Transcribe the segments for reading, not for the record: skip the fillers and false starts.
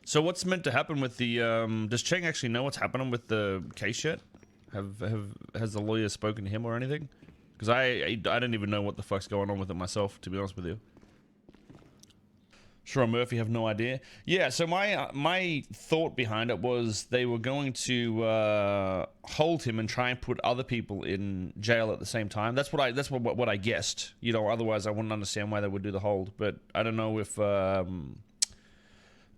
So what's meant to happen with the, does Cheng actually know what's happening with the case yet? Has the lawyer spoken to him or anything? Because I don't even know what the fuck's going on with it myself, to be honest with you. Sure, Murphy have no idea. Yeah, so my thought behind it was they were going to hold him and try and put other people in jail at the same time. That's what I guessed. You know, otherwise I wouldn't understand why they would do the hold. But I don't know if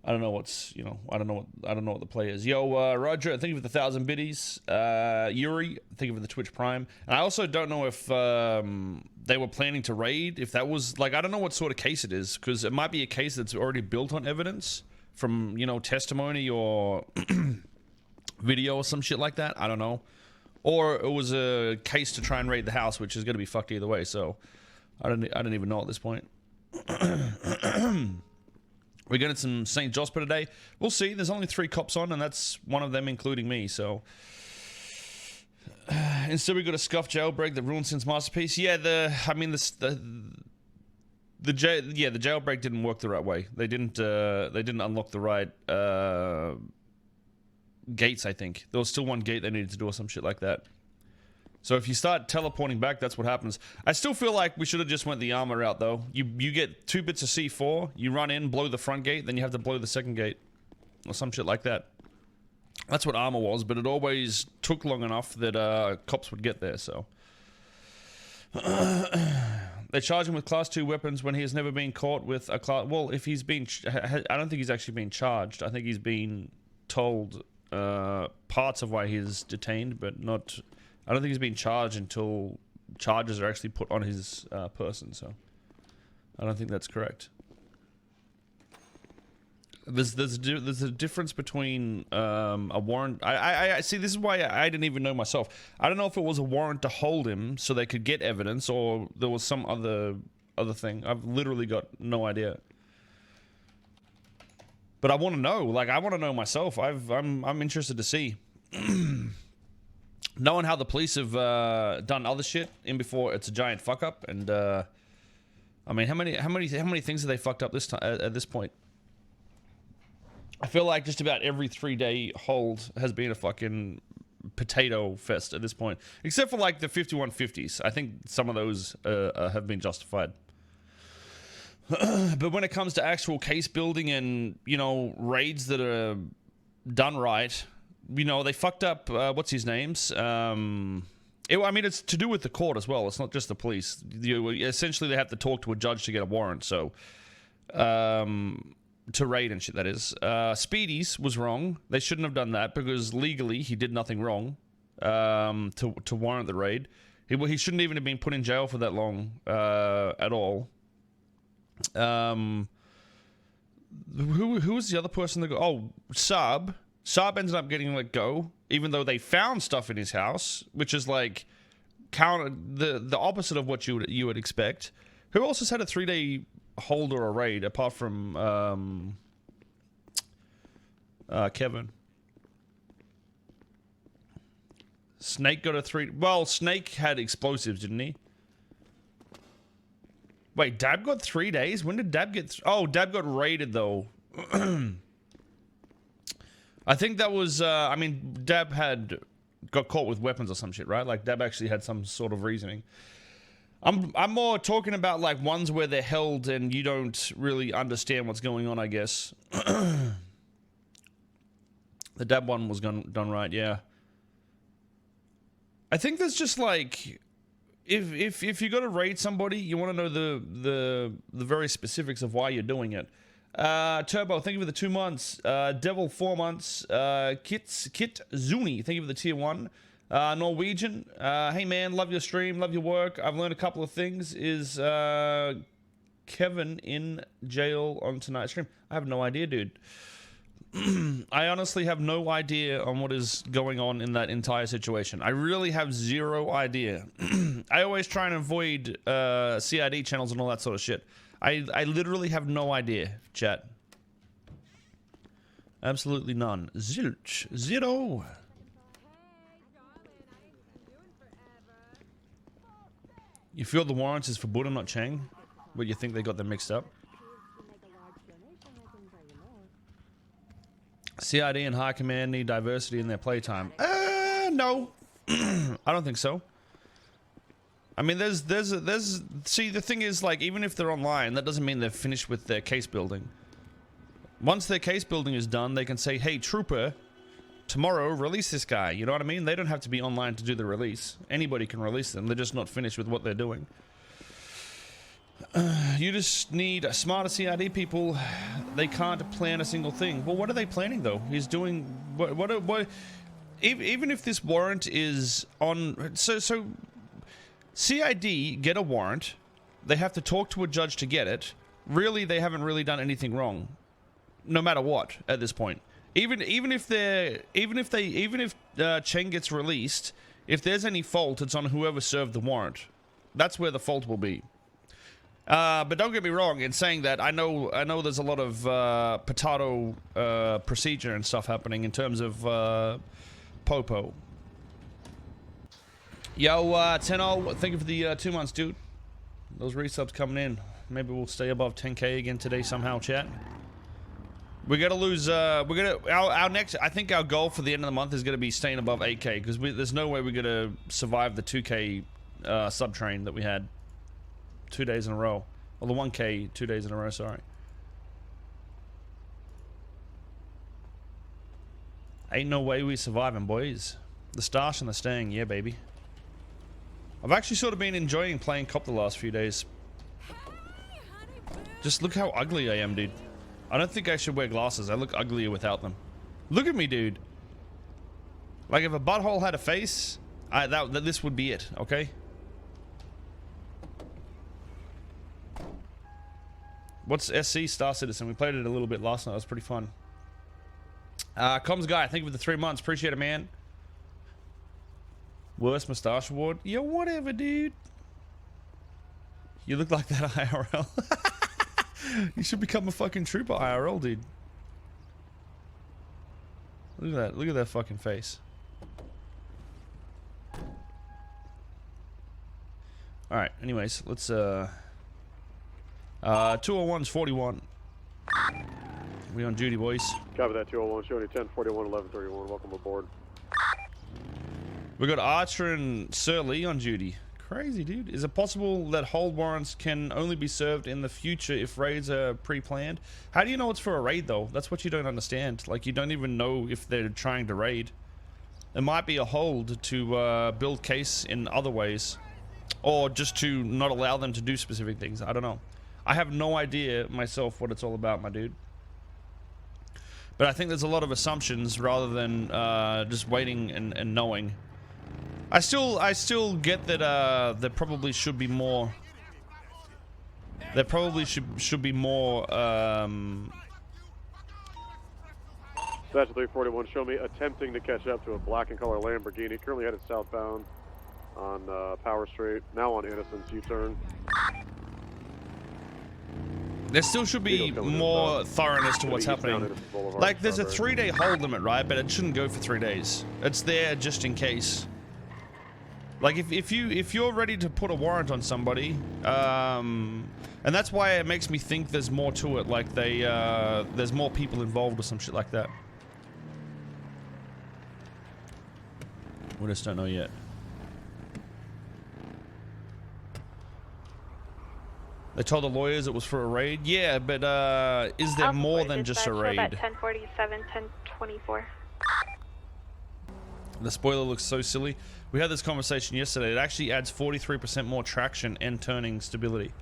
I don't know what's, you know, I don't know what the play is. Yo, Roger, thank you for the 1,000 biddies. Yuri, thank you for the Twitch Prime. And I also don't know if they were planning to raid. If that was, like, I don't know what sort of case it is, because it might be a case that's already built on evidence from, you know, testimony or video or some shit like that. I don't know. Or it was a case to try and raid the house, which is going to be fucked either way. So I don't even know at this point. We're getting some St. Josper today. We'll see. There's only 3 cops on, and that's one of them, including me. So instead, we got a scuffed jailbreak that ruined Sin's masterpiece. Yeah, the jailbreak didn't work the right way. They didn't unlock the right gates. I think there was still one gate they needed to do or some shit like that. So if you start teleporting back, that's what happens. I still feel like we should have just went the armor route, though. You get 2 bits of C4, you run in, blow the front gate, then you have to blow the second gate. Or some shit like that. That's what armor was, but it always took long enough that cops would get there, so. They charge him with class 2 weapons when he has never been caught with a class... Well, if he's been... I don't think he's actually been charged. I think he's been told parts of why he's detained, but not... I don't think he's been charged until charges are actually put on his person, so I don't think that's correct. There's a difference between a warrant. I see. This is why I didn't even know myself. I don't know if it was a warrant to hold him so they could get evidence, or there was some other thing. I've literally got no idea. But I want to know. Like, I want to know myself. I'm interested to see. Knowing how the police have done other shit in before, it's a giant fuck up. And I mean, how many things have they fucked up this time at this point? I feel like just about every 3-day hold has been a fucking potato fest at this point, except for like the 5150s. I think some of those have been justified. But when it comes to actual case building and, you know, raids that are done right, you know, they fucked up, what's his names? I mean, it's to do with the court as well. It's not just the police. Essentially, they have to talk to a judge to get a warrant, so... to raid and shit, that is. Speedy's was wrong. They shouldn't have done that, because legally, he did nothing wrong to warrant the raid. He shouldn't even have been put in jail for that long at all. Who was the other person that got... Oh, Saab. Saab ended up getting let go, even though they found stuff in his house, which is like counter the opposite of what you would expect. Who else has had a 3-day hold or a raid apart from Kevin? Snake got a 3... Well, Snake had explosives, didn't he? Wait, Dab got 3 days? When did Dab get... Oh, Dab got raided, though. I think that was, I mean, Dab got caught with weapons or some shit, right? Like, Dab actually had some sort of reasoning. I'm more talking about, like, ones where they're held and you don't really understand what's going on, I guess. The Dab one was done right, yeah. I think there's just, like... If you got to raid somebody, you want to know the very specifics of why you're doing it. Turbo, thank you for the 2 months. Devil, 4 months. Kit Zuni, thank you for the tier 1. Norwegian, hey man, love your stream, love your work. I've learned a couple of things. Is Kevin in jail on tonight's stream? I have no idea, dude. I honestly have no idea on what is going on in that entire situation. I really have zero idea. I always try and avoid CID channels and all that sort of shit. I literally have no idea, chat. Absolutely none. Zilch. Zero. You feel the warrants is for Buddha, not Chang? But you think they got them mixed up? CID and High Command need diversity in their playtime. No. I don't think so. I mean, see, the thing is, like, even if they're online, that doesn't mean they're finished with their case building. Once their case building is done, they can say, hey, trooper, tomorrow, release this guy. You know what I mean? They don't have to be online to do the release. Anybody can release them. They're just not finished with what they're doing. You just need smarter CID people. They can't plan a single thing. Well, what are they planning, though? He's doing... What even if this warrant is on... So CID get a warrant. They have to talk to a judge to get it. Really, they haven't really done anything wrong. No matter what, at this point. Even if Cheng gets released, if there's any fault, it's on whoever served the warrant. That's where the fault will be. But don't get me wrong, in saying that, I know there's a lot of potato procedure and stuff happening in terms of Popo. Yo, Tenno, thank you for the 2 months, dude. Those resubs coming in. Maybe we'll stay above 10k again today somehow, chat. We gotta lose, our next, I think our goal for the end of the month is gonna be staying above 8k, because there's no way we're gonna survive the 2k sub train that we had 2 days in a row. Or the 1k 2 days in a row, sorry. Ain't no way we surviving, boys. The stash and the staying, yeah, baby. I've actually sort of been enjoying playing COP the last few days. Just look how ugly I am, dude. I don't think I should wear glasses. I look uglier without them. Look at me, dude. Like, if a butthole had a face, this would be it, okay? What's SC Star Citizen? We played it a little bit last night. It was pretty fun. Comms Guy, thank you for the 3 months. Appreciate it, man. Worst mustache award? Yeah, whatever, dude. You look like that IRL. You should become a fucking trooper IRL, dude. Look at that. Look at that fucking face. Alright, anyways, let's 201's 41. We on duty, boys. Copy that, 201, showing 1041, 1131. Welcome aboard. We got Archer and Sir Lee on duty. Crazy, dude. Is it possible that hold warrants can only be served in the future if raids are pre-planned? How do you know it's for a raid, though? That's what you don't understand. Like, you don't even know if they're trying to raid. It might be a hold to build case in other ways. Or just to not allow them to do specific things. I don't know. I have no idea myself what it's all about, my dude. But I think there's a lot of assumptions rather than just waiting and knowing. I still get that there probably should be more. There probably should be more. That's 341. Show me attempting to catch up to a black and color Lamborghini. Currently headed southbound on Power Street. Now on Innocence U-turn. There still should be more thoroughness to what's happening. Like, there's a 3-day hold limit, right? But it shouldn't go for 3 days. It's there just in case. Like, if you're ready to put a warrant on somebody, and that's why it makes me think there's more to it. Like, there's more people involved or some shit like that. We just don't know yet. They told the lawyers it was for a raid. Yeah, but is there more than just a raid? 1047, 1024. The spoiler looks so silly. We had this conversation yesterday. It actually adds 43% more traction and turning stability.